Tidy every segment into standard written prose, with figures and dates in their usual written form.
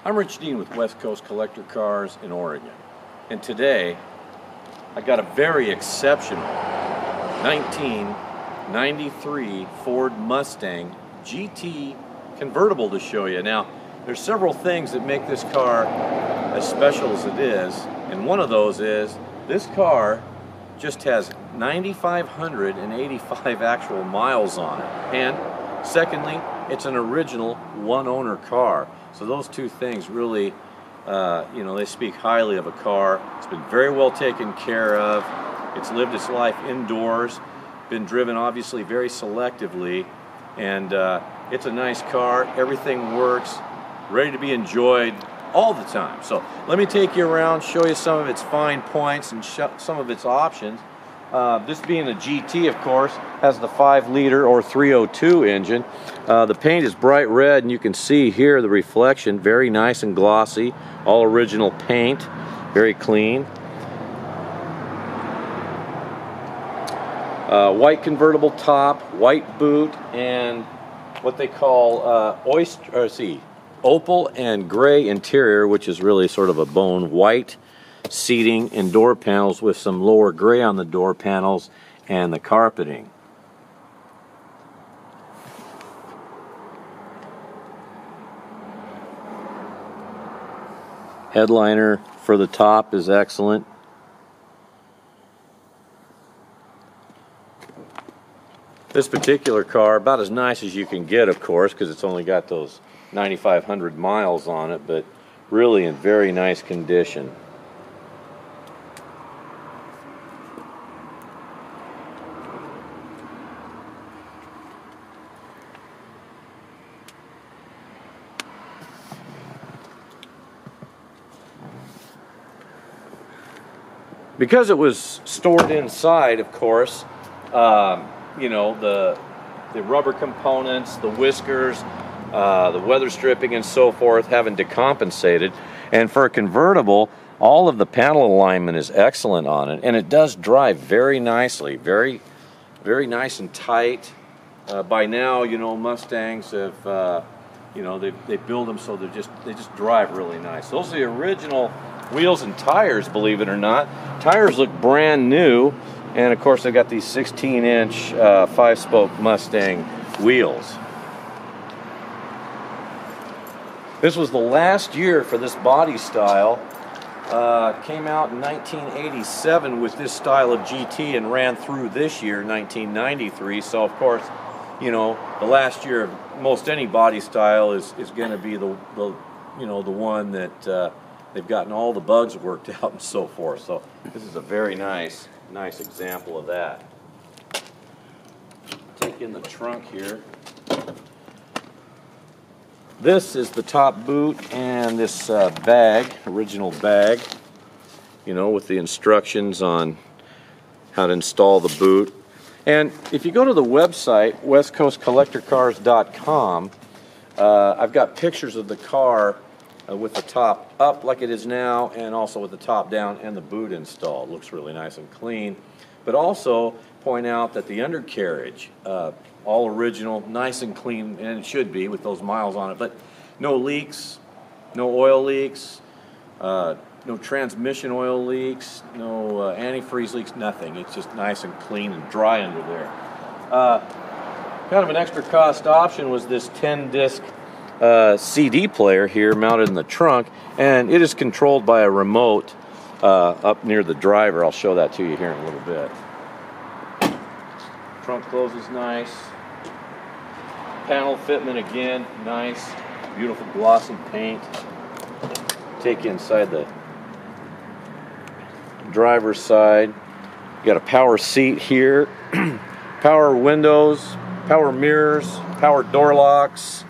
I'm Rich Dean with West Coast Collector Cars in Oregon, and today I got a very exceptional 1993 Ford Mustang GT Convertible to show you. Now, there's several things that make this car as special as it is, and one of those is this car just has 9,585 actual miles on it, and secondly, it's an original one-owner car. So those two things really, they speak highly of a car. It's been very well taken care of. It's lived its life indoors, been driven obviously very selectively, and it's a nice car. Everything works, ready to be enjoyed all the time. So let me take you around, show you some of its fine points and some of its options. This being a GT, of course, has the 5-liter or 302 engine. The paint is bright red, and you can see here the reflection, very nice and glossy, all original paint, very clean. White convertible top, white boot, and what they call opal and gray interior, which is really sort of a bone white seating and door panels with some lower gray on the door panels and the carpeting. Headliner for the top is excellent. This particular car, about as nice as you can get, of course, because it's only got those 9,500 miles on it, but really in very nice condition. Because it was stored inside, of course, the rubber components, the whiskers, the weather stripping and so forth haven't decompensated. And for a convertible, all of the panel alignment is excellent on it, and it does drive very nicely, very, very nice and tight. By now, Mustangs have, they build them so they just drive really nice. Those are the original wheels and tires, believe it or not. Tires look brand new, and of course they got these 16-inch 5-spoke Mustang wheels. This was the last year for this body style. Came out in 1987 with this style of GT and ran through this year, 1993. So of course, the last year of most any body style is going to be the one that they've gotten all the bugs worked out and so forth. So this is a very nice example of that. Take in the trunk here. This is the top boot and this original bag, with the instructions on how to install the boot. And if you go to the website, westcoastcollectorcars.com, I've got pictures of the car with the top up like it is now, and also with the top down and the boot installed. Looks really nice and clean. But also point out that the undercarriage, all original, nice and clean, and it should be with those miles on it, but no leaks, no oil leaks, no transmission oil leaks, no antifreeze leaks, nothing. It's just nice and clean and dry under there. Kind of an extra cost option was this 10-disc CD player here mounted in the trunk, and it is controlled by a remote up near the driver. I'll show that to you here in a little bit. Trunk closes nice. Panel fitment again, nice, beautiful glossy paint. Take you inside the driver's side. You got a power seat here, power windows, power mirrors, power door locks,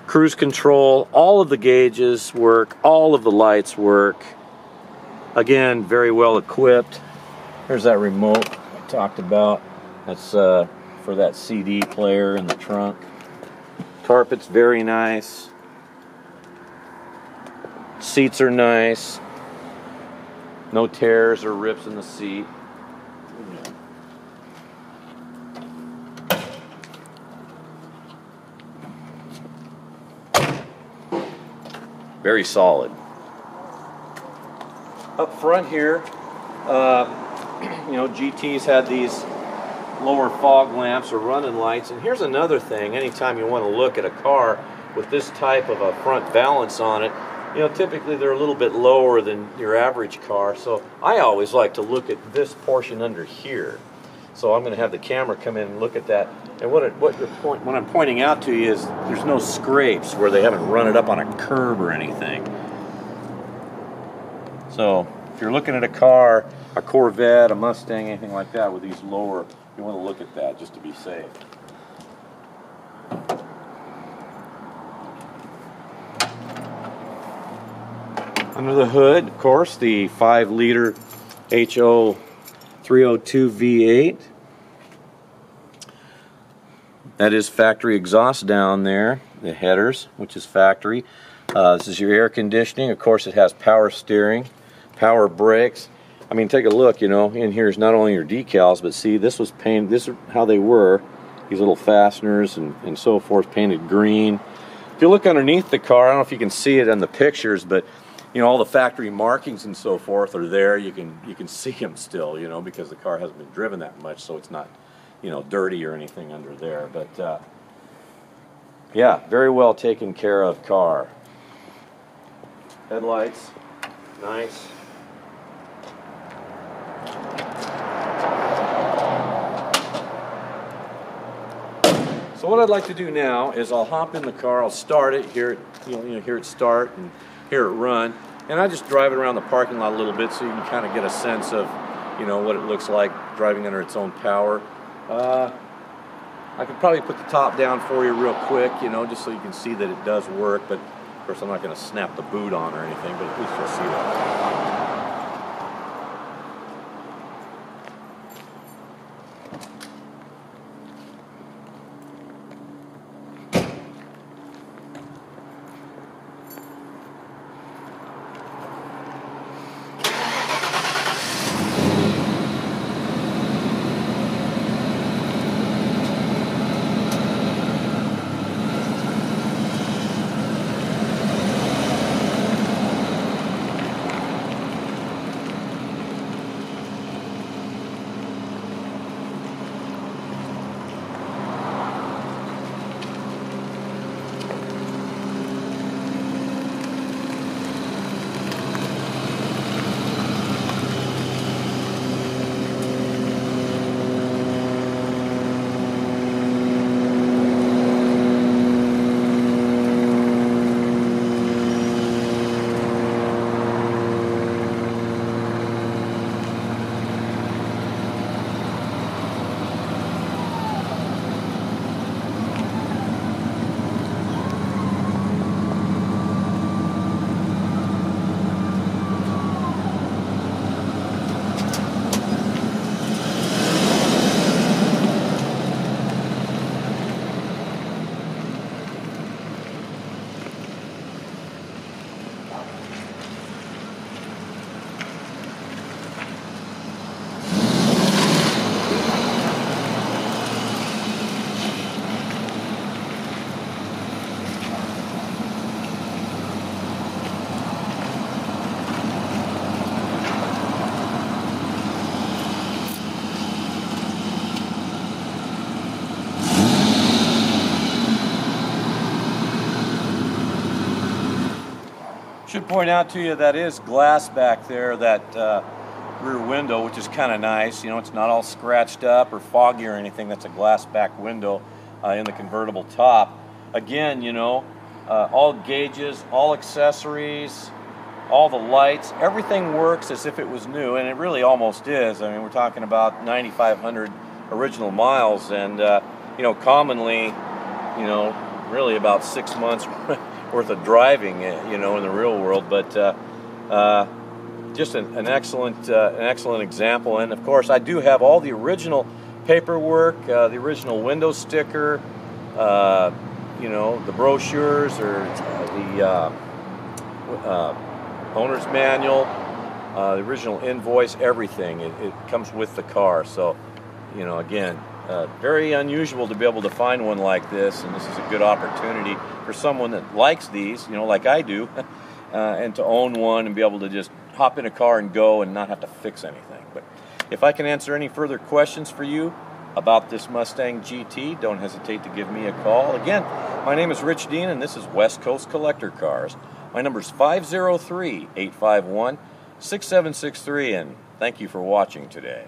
cruise control. All of the gauges work, all of the lights work. Again, very well equipped. There's that remote I talked about. That's for that CD player in the trunk. Carpet's very nice. Seats are nice. No tears or rips in the seat. very solid. Up front here, you know, GT's had these lower fog lamps or running lights. And here's another thing, anytime you want to look at a car with this type of a front balance on it, you know, typically they're a little bit lower than your average car. So I always like to look at this portion under here. So I'm going to have the camera come in and look at that. And what I'm pointing out to you is there's no scrapes where they haven't run it up on a curb or anything. So if you're looking at a car, a Corvette, a Mustang, anything like that with these lower, you want to look at that just to be safe. Under the hood, of course, the 5-liter HO 302 V8. That is factory exhaust down there, the headers, which is factory. This is your air conditioning. Of course, it has power steering, power brakes. I mean, take a look, you know, in here is not only your decals, but see, this was painted, this is how they were, these little fasteners and so forth, painted green. If you look underneath the car, I don't know if you can see it in the pictures, but you know, all the factory markings and so forth are there. You can see them still, you know, because the car hasn't been driven that much, so it's not, you know, dirty or anything under there. But yeah, very well taken care of car. Headlights, nice. So what I'd like to do now is I'll hop in the car, I'll start it, hear it start and hear it run, and I just drive it around the parking lot a little bit so you can kind of get a sense of, you know, what it looks like driving under its own power. I could probably put the top down for you real quick, you know, just so you can see that it does work, but of course I'm not going to snap the boot on or anything, but at least you'll see that. Should point out to you that is glass back there, that rear window, which is kind of nice. You know, it's not all scratched up or foggy or anything. That's a glass back window in the convertible top. Again, you know, all gauges, all accessories, all the lights, everything works as if it was new, and it really almost is. I mean, we're talking about 9,500 original miles, and you know, commonly, you know, really about 6 months worth of driving, you know, in the real world. But just an excellent example. And of course, I do have all the original paperwork, the original window sticker, you know, the brochures or the owner's manual, the original invoice, everything. It comes with the car. So, you know, again, very unusual to be able to find one like this, and this is a good opportunity for someone that likes these, you know, like I do, and to own one and be able to just hop in a car and go and not have to fix anything. But if I can answer any further questions for you about this Mustang GT, don't hesitate to give me a call. Again, my name is Rich Dean, and this is West Coast Collector Cars. My number is 503-851-6763, and thank you for watching today.